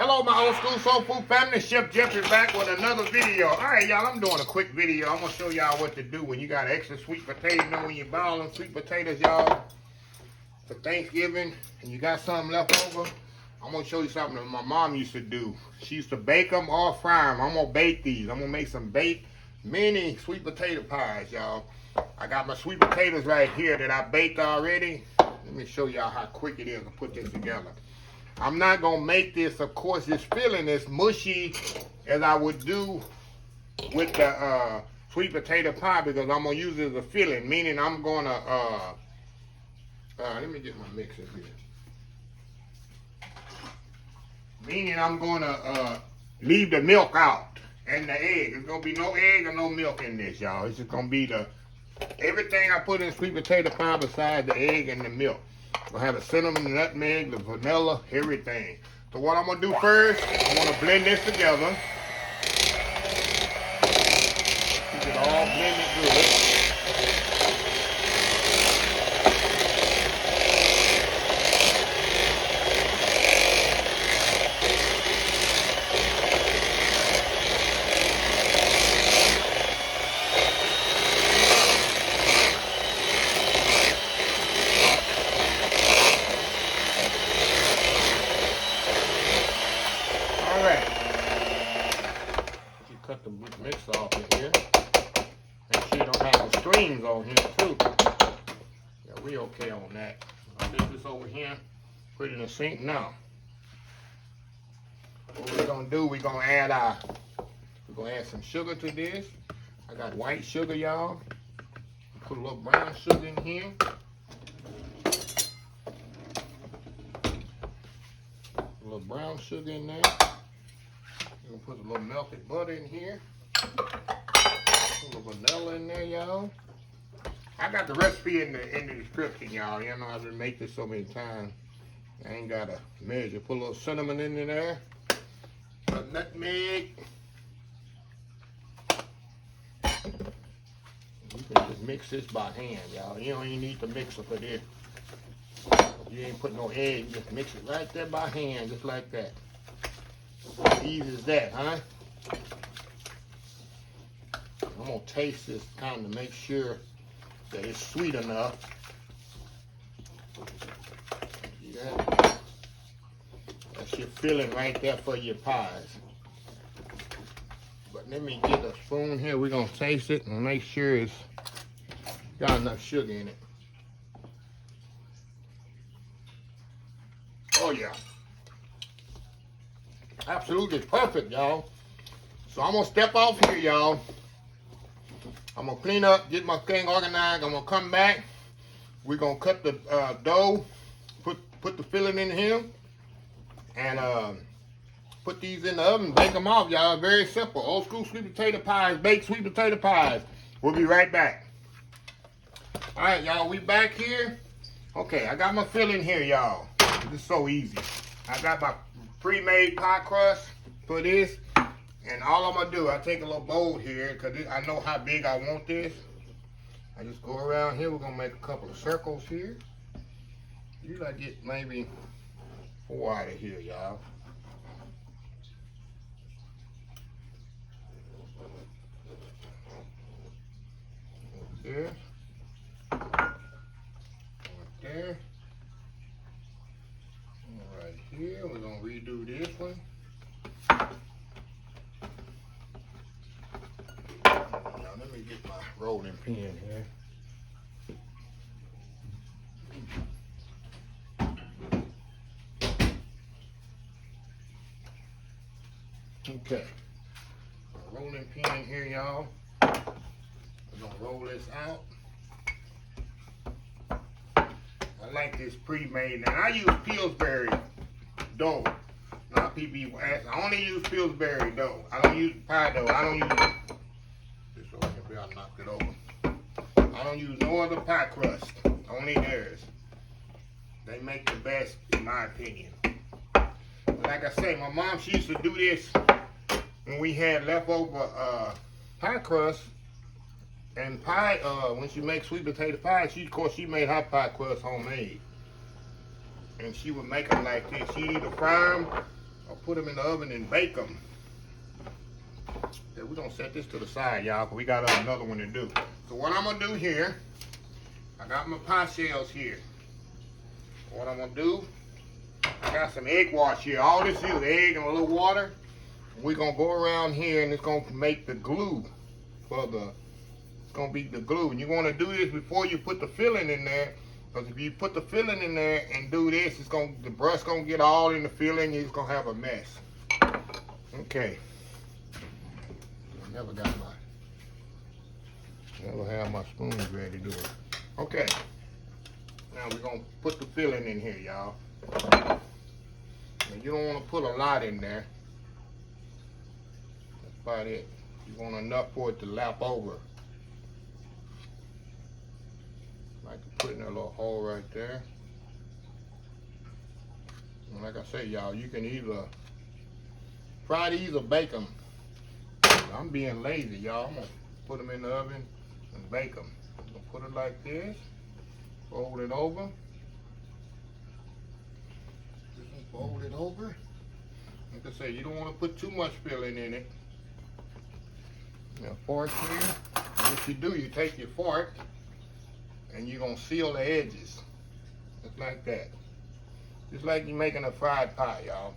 Hello, my old school soul food family. Chef Jeffrey back with another video. All right, y'all, I'm doing a quick video. I'm going to show y'all what to do when you got extra sweet potatoes. You know when you're boiling sweet potatoes, y'all, for Thanksgiving, and you got something left over. I'm going to show you something that my mom used to do. She used to bake them or fry them. I'm going to bake these. I'm going to make some baked mini sweet potato pies, y'all. I got my sweet potatoes right here that I baked already. Let me show y'all how quick it is to put this together. I'm not going to make this, of course, this filling as mushy as I would do with the sweet potato pie, because I'm going to use it as a filling, meaning I'm going to, let me get my mixer here. Meaning I'm going to leave the milk out and the egg. There's going to be no egg or no milk in this, y'all. It's just going to be everything I put in sweet potato pie besides the egg and the milk. I'll have the cinnamon, the nutmeg, the vanilla, everything. So what I'm going to do first, I'm going to blend this together. Keep it all blended good. Cut the mix off in here. Make sure you don't have the strings on here too. Yeah, we okay on that. I'll leave this over here, put it in the sink now. What we're gonna do, we're gonna add some sugar to this. I got white sugar, y'all. Put a little brown sugar in here. A little brown sugar in there. We're gonna put a little melted butter in here. A little vanilla in there, y'all. I got the recipe in the description, y'all. You know, I've been making this so many times. I ain't gotta measure. Put a little cinnamon in there. A nutmeg. You can just mix this by hand, y'all. You don't even need the mixer for this. You ain't put no egg. Just mix it right there by hand, just like that. Easy as that, huh? I'm gonna taste this kind to make sure that it's sweet enough. Yeah. That's your filling right there for your pies. But let me get a spoon here. We're gonna taste it and make sure it's got enough sugar in it. Oh yeah. Absolutely perfect, y'all. So I'm gonna step off here, y'all. I'm gonna clean up, get my thing organized. I'm gonna come back. We're gonna cut the dough, put the filling in here, and put these in the oven, bake them off, y'all. Very simple. Old school sweet potato pies, baked sweet potato pies. We'll be right back. All right, y'all, we back here. Okay, I got my filling here, y'all. This is so easy. I got my pre-made pie crust for this, and all I'm gonna do, I take a little bowl here because I know how big I want this. I just go around here. We're gonna make a couple of circles here. Usually I get maybe 4 out of here, y'all. There, there. Right here, we're gonna redo this one. Now let me get my rolling pin here. Okay, rolling pin here, y'all. We're gonna roll this out. I like this pre-made, and I use Pillsbury dough, not PB. I only use Pillsbury dough. I don't use pie dough. I don't use this over here. I knocked it over. I don't use no other pie crust. Only theirs. They make the best, in my opinion. But like I say, my mom, she used to do this when we had leftover pie crust. And pie, when she makes sweet potato pie, of course, she made her pie crust homemade. And she would make them like this. She'd either fry them I'll put them in the oven and bake them. Yeah, we're gonna set this to the side, y'all, because we got another one to do. So what I'm gonna do here, I got my pie shells here. What I'm gonna do, I got some egg wash here. All this is egg and a little water. We're gonna go around here and it's gonna make the glue for the, it's gonna be the glue. And you wanna do this before you put the filling in there, because if you put the filling in there and do this, it's gonna, the brush gonna get all in the filling, you're gonna have a mess. Okay. Never have my spoons ready to do it. Okay. Now we're gonna put the filling in here, y'all. You don't want to put a lot in there. That's about it. You want enough for it to lap over. Like to put in a little hole right there. And like I say, y'all, you can either fry these or bake them. I'm being lazy, y'all. I'm gonna put them in the oven and bake them. I'm gonna put it like this, fold it over. Fold it over. Like I say, you don't want to put too much filling in it. Now, fork here. What you do, you take your fork and you're gonna seal the edges, just like that. Just like you're making a fried pie, y'all.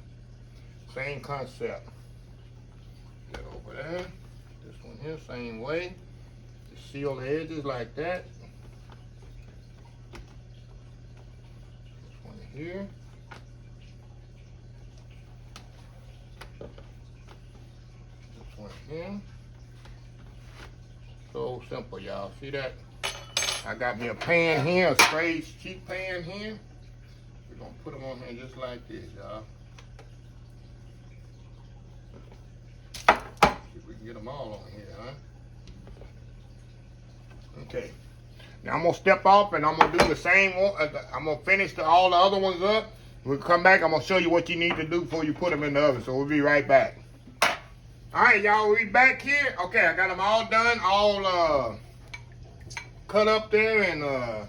Same concept. Get over there. This one here, same way. Just seal the edges like that. This one here. This one here. So simple, y'all. See that? I got me a pan here, a sprayed cheap pan here. We're gonna put them on here just like this, y'all. We can get them all on here, huh? Okay. Now I'm gonna step off and I'm gonna do the same one. I'm gonna finish all the other ones up. We'll come back. I'm gonna show you what you need to do before you put them in the oven. So we'll be right back. All right, y'all. We back here. Okay, I got them all done, all cut up there and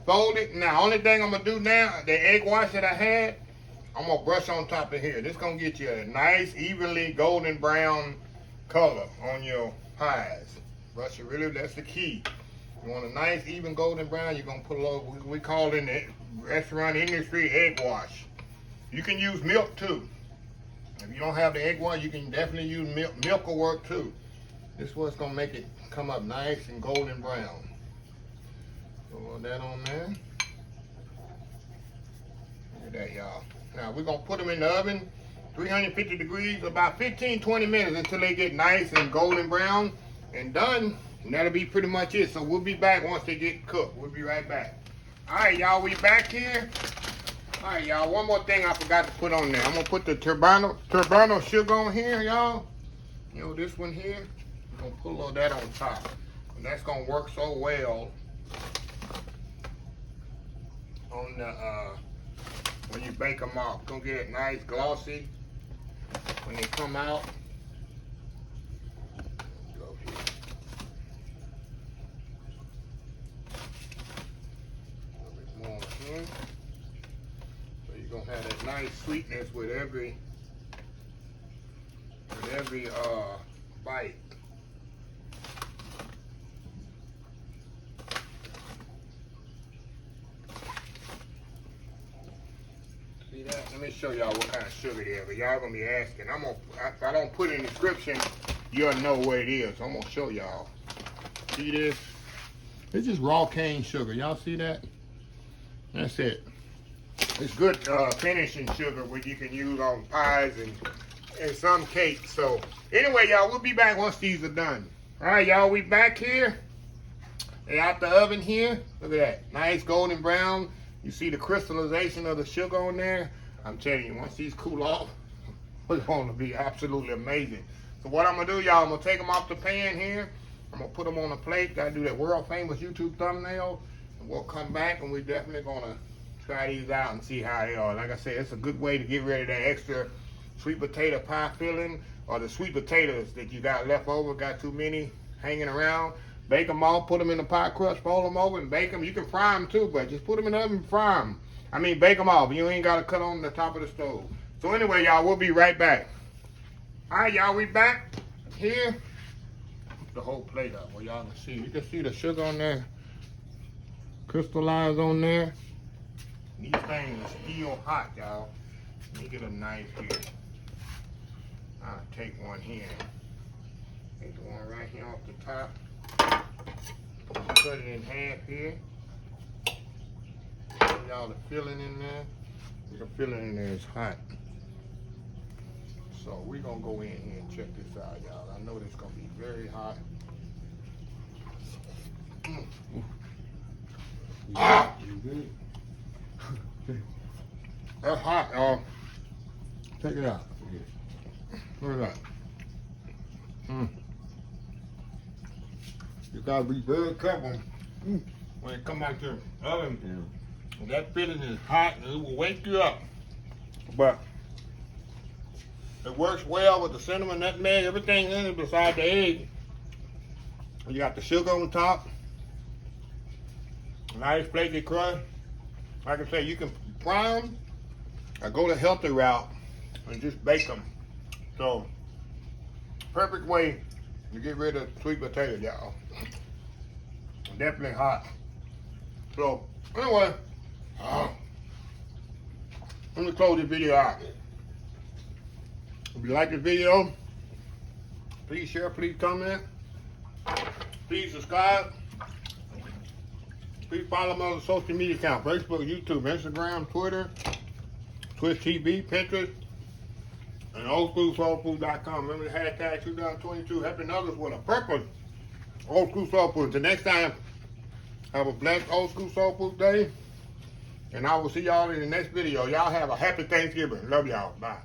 folded. Now, only thing I'm gonna do now, the egg wash that I had, I'm gonna brush on top of here. This gonna get you a nice, evenly golden brown color on your pies. Brush it really, that's the key. You want a nice even golden brown, you're gonna put a little, we call it in the restaurant industry, egg wash. You can use milk too. If you don't have the egg wash, you can definitely use milk. Milk will work too. This is what's gonna make it come up nice and golden brown. Throw that on there. Look at that, y'all. Now we're gonna put them in the oven. 350 degrees, about 15-20 minutes until they get nice and golden brown and done. And that'll be pretty much it. So we'll be back once they get cooked. We'll be right back. All right, y'all, we back here. All right, y'all, one more thing I forgot to put on there. I'm gonna put the turbana sugar on here, y'all. You know, this one here. I'm gonna put a little of that on top. And that's gonna work so well on the, when you bake them off. Gonna get it nice, glossy. When they come out, go here. A little bit more here. So you're gonna have that nice sweetness with every bite. See that? Let me show y'all what kind of sugar it is. But y'all gonna be asking. If I don't put it in the description, you'll know what it is. So I'm gonna show y'all. See this? It's just raw cane sugar. Y'all see that? That's it. It's good finishing sugar, which you can use on pies and some cakes. So anyway, y'all, we'll be back once these are done. All right, y'all, we back here. They're out the oven here. Look at that, nice golden brown. You see the crystallization of the sugar on there? I'm telling you, once these cool off, it's going to be absolutely amazing. So what I'm going to do, y'all, I'm going to take them off the pan here. I'm going to put them on a plate. Got to do that world famous YouTube thumbnail. And we'll come back and we're definitely going to try these out and see how they are. Like I said, it's a good way to get rid of that extra sweet potato pie filling or the sweet potatoes that you got left over, got too many hanging around. Bake them all, put them in the pie crust, fold them over and bake them. You can fry them too, but just put them in the oven and fry them. I mean, bake them off. You ain't got to cut on the top of the stove. So anyway, y'all, we'll be right back. All right, y'all, we back here. The whole plate up where y'all can see. You can see the sugar on there, crystallized on there. These things are still hot, y'all. Let me get a knife here. I'll take one here. Take the one right here off the top. Cut it in half here. Y'all the filling in there. The filling in there is hot. So we're gonna go in here and check this out, y'all. I know this gonna be very hot. Ah! That's hot, y'all. Check it out. Look at that. You gotta be very careful when it come out to the oven. That filling is hot and it will wake you up. But it works well with the cinnamon, nutmeg, everything in it besides the egg. You got the sugar on top. Nice flaky crust. Like I say, you can fry them or go the healthy route and just bake them. So, perfect way to get rid of sweet potato, y'all. Definitely hot. So, anyway, let me close this video out. If you like this video, please share, please comment, please subscribe. Please follow me on the social media account, Facebook, YouTube, Instagram, Twitter, Twitch TV, Pinterest, and oldschoolsoulfood.com. Remember the hashtag 2022, helping others with a purpose. Old School Soul Food. Until next time, have a blessed Old School Soul Food day. And I will see y'all in the next video. Y'all have a happy Thanksgiving. Love y'all. Bye.